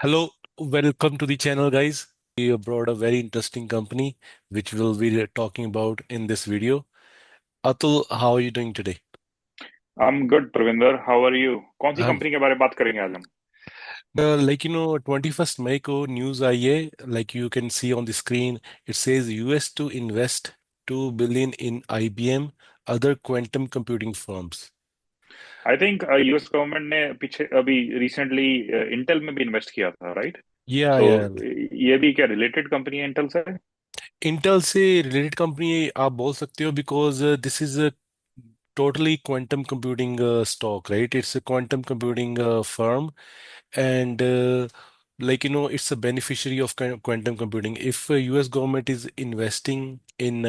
Hello, welcome to the channel, guys. We brought a very interesting company which we'll be talking about in this video. Atul, how are you doing today? I'm good, Pravinder. How are you? कौन सी Um, company के बारे में बात करेंगे आज हम? 21st May को न्यूज़ आई है, like you can see on the screen, it says US to invest 2 billion in IBM, other quantum computing firms. I think US government ने पीछे अभी रिसेंटली इंटेल में भी इन्वेस्ट किया था, राइट? Yeah, सो yeah. ये भी क्या रिलेटेड कंपनी है इंटेल से? इंटेल से रिलेटेड कंपनी आप बोल सकते हो because this is totally quantum computing stock, right? It's a quantum computing firm, and it's a beneficiary of quantum computing. If US government is investing in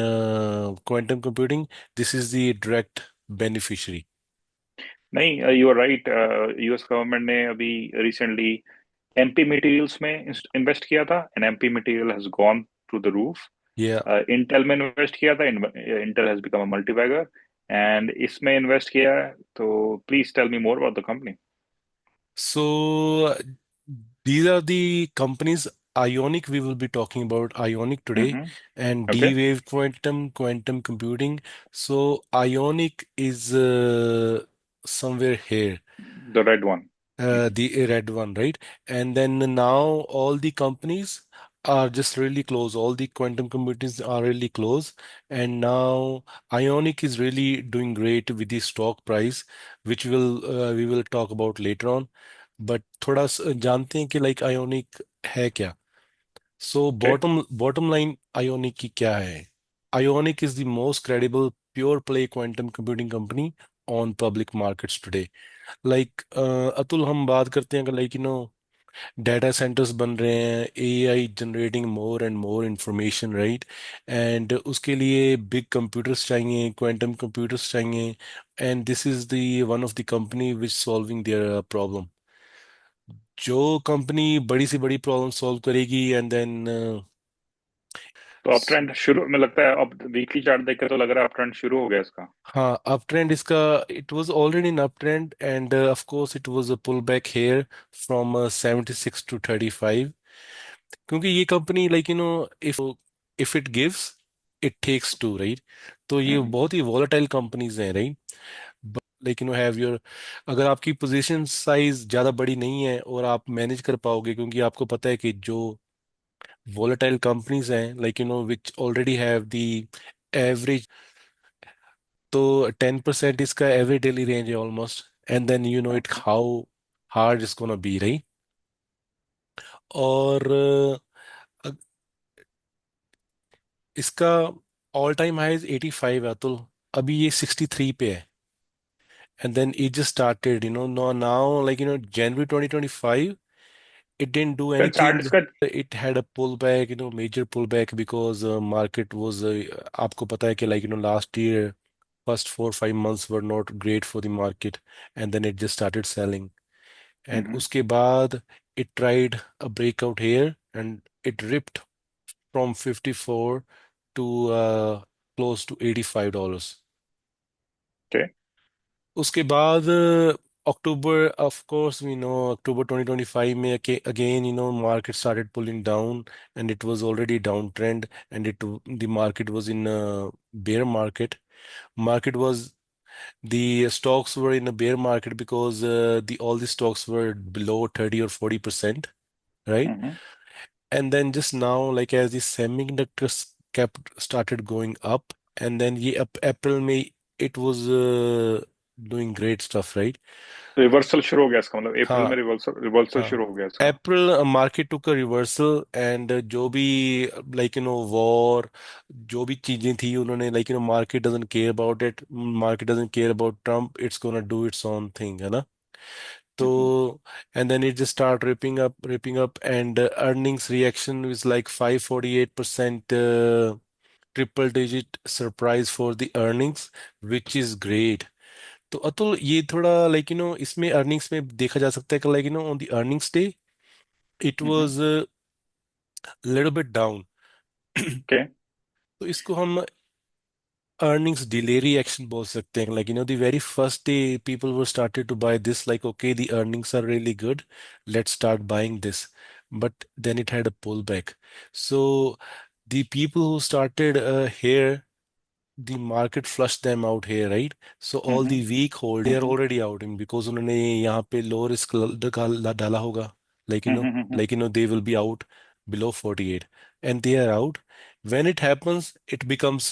quantum computing, this is the direct beneficiary. नहीं, you are right. US government ने अभी recently MP materials में invest किया था and MP material has gone through the roof. Yeah. Intel में invest किया था. Intel has become a multibagger and इसमें इन्वेस्ट किया है. तो please tell me more about the company. So these are the companies. Ionic, we will be talking about Ionic today, hmm. and okay. D-Wave quantum computing. So Ionic is somewhere here, the red one. the red one, right? And then now all the companies are just really close. All the quantum computers are really close, and now Ionic is really doing great with the stock price, which we will talk about later on. But थोड़ा जानते हैं कि like ionic है क्या. So okay. Bottom line ionic की क्या है. Ionic is the most credible pure play quantum computing company on public markets today. Like Atul, हम बात करते हैं कि डाटा सेंटर्स बन रहे हैं, AI generating more and more information, right? And उसके लिए बिग कंप्यूटर्स चाहिए, क्वांटम कंप्यूटर्स चाहिए, and this is the one of the company which solving their problem. जो कंपनी बड़ी से बड़ी प्रॉब्लम सॉल्व करेगी एंड देन. तो अप ट्रेंड शुरू में लगता है. अब वीकली चार्ट देख के तो लग रहा है अप ट्रेंड शुरू हो गया इसका. हाँ, अप ट्रेंड इसका. It was already in up trend and of course it was a pull back here from 76 to 35. क्योंकि ये company if it gives it takes to, right? तो ये हम्म. बहुत ही वॉलेटाइल कंपनीज हैं, राइट? Have your. अगर आपकी position size ज़्यादा बड़ी नहीं है और आप मैनेज कर पाओगे, क्योंकि आपको पता है कि जो volatile companies हैं, which already have the average. तो 10% इसका एवरेज डेली रेंज है almost. And then you know it okay. How hard is gonna be, right? और इसका ऑल टाइम हाई 85 है, अतुल. अभी ये 63 पे है. And then it just started, now January 2025. It didn't do फिर चार्ट anything. इसका. It had a pullback, major pullback because market was. आपको पता है कि last year first 4 5 months were not great for the market, and then it just started selling. And हम्म. उसके बाद it tried a breakout here, and it ripped from 54 to close to $85. Okay. उसके बाद October, of course we know, October 2025 में again market started pulling down, and it was already down trend, and it the market was in bear market. Market was the stocks were in a bear market because the all the stocks were below 30 or 40%, right? Hmm. And then just now, like as the semiconductors kept started going up, and then April May it was doing great stuff, right? Reversal शुरू हो गया इसका, मतलब अप्रैल में हाँ. Reversal reversal हाँ. शुरू हो गया इसका. April market took a reversal, and जो भी वॉर, जो भी चीजें थी, उन्होंने market doesn't care about it. Market doesn't care about Trump. It's gonna do its own thing, है ना? तो hmm. And then it just start ripping up, and earnings reaction was like 548%, triple digit surprise for the earnings, which is great. तो अतुल, ये थोड़ा इसमें earnings में देखा जा सकता है कि on the earnings day it hmm. Was little bit down. Okay. तो इसको हम earnings delay reaction बोल सकते हैं, like the very first day people were started to buy this, like okay, the earnings are really good, let's start buying this, but then it had a pullback. So the people who started here, the market flushed them out here, right? So all Mm-hmm. the weak hold, they are already out in, because उन्होंने यहाँ पे low risk डाला होगा, like Mm-hmm. they will be out below 48, and they are out. When it happens, it becomes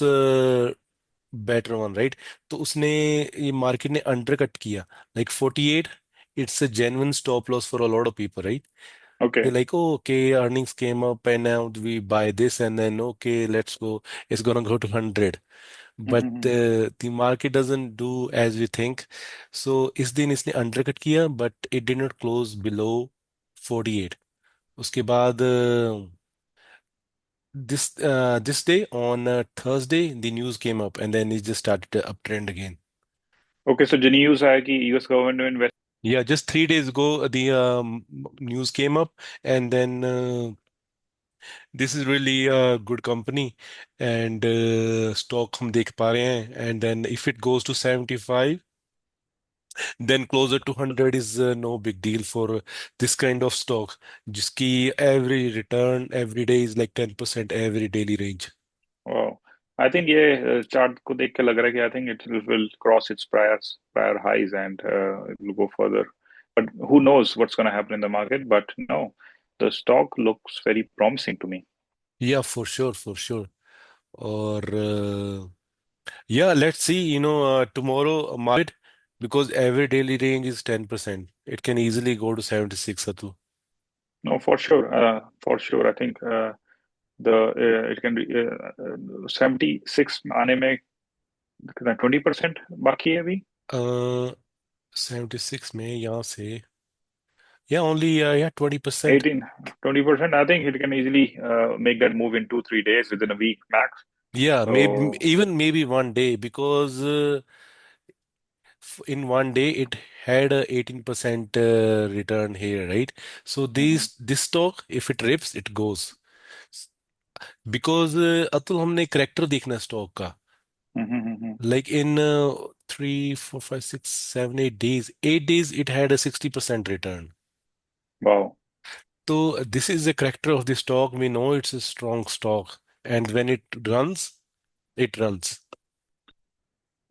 better one, right? तो उसने, ये market ने under cut किया, like 48, it's a genuine stop loss for a lot of people, right? They Okay. like, oh, okay, earnings came up and now we buy this and then okay, let's go, it's gonna go to 100. But Mm-hmm. the market doesn't do as we think. So इस दिन इसने undercut किया, but it did not close below 48. उसके बाद this day on Thursday the news came up and then it just started to uptrend again. Okay, so the news है कि US government ने invest. Yeah, just 3 days ago, the news came up, and then this is really a good company, and stock हम देख पा रहे हैं, and then if it goes to 75, then closer to 100 is no big deal for this kind of stock, जिसकी every return every day is like 10% every daily range. Wow. I think ये chart को देख के लग रहा है कि I think it will cross its prior highs and it will go further. But who knows what's going to happen in the market? But no, the stock looks very promising to me. Yeah, for sure, for sure. Or yeah, let's see, tomorrow market, because every daily range is 10%. It can easily go to 76, Atul. No, for sure. For sure. I think the it can be 76 आने में कितना 20% बाकी है अभी. 76 में यहाँ से, yeah, only yeah, 20%. 18, 20%. I think it can easily make that move in 2, 3 days within a week max. Yeah, maybe So, even maybe one day, because in one day it had a 18% return here, right? So mhm, this stock, if it rips, it goes. Because Atul, हमने character देखना है stock का, mhm, mhm. like in 3, 4, 5, 6, 7, 8 days, 8 days it had a 60% return. Wow. So this is the character of the stock. We know it's a strong stock, and when it runs, it runs.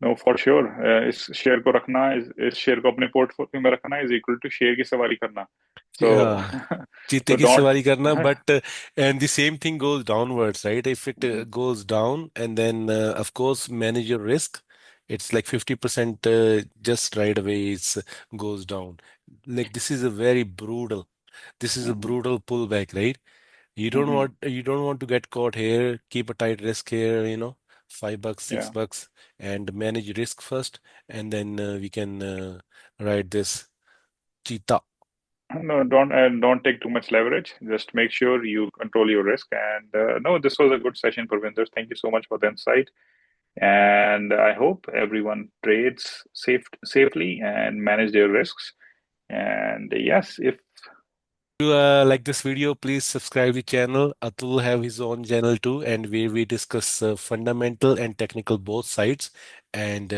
No for sure. इस share को रखना, इस share को अपने portfolio में रखना is equal to share की सवारी करना. सो Yeah, चीते सो की डोंट. सवारी करना, but and the same thing goes downwards, right? If it goes down, and then of course manage your risk. It's like 50% just right away it's goes down. Like this is a very brutal. This is a brutal pullback, right? You don't want to get caught here. Keep a tight risk here, $5, six या. bucks, and manage risk first, and then we can ride this cheetah. No, don't take too much leverage. Just make sure you control your risk. And no, this was a good session, Parvinder. Thank you so much for the insight. And I hope everyone trades safely and manage their risks. And yes, if You like this video, please subscribe the channel. Atul have his own channel too, and where we discuss fundamental and technical both sides. And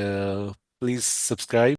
please subscribe.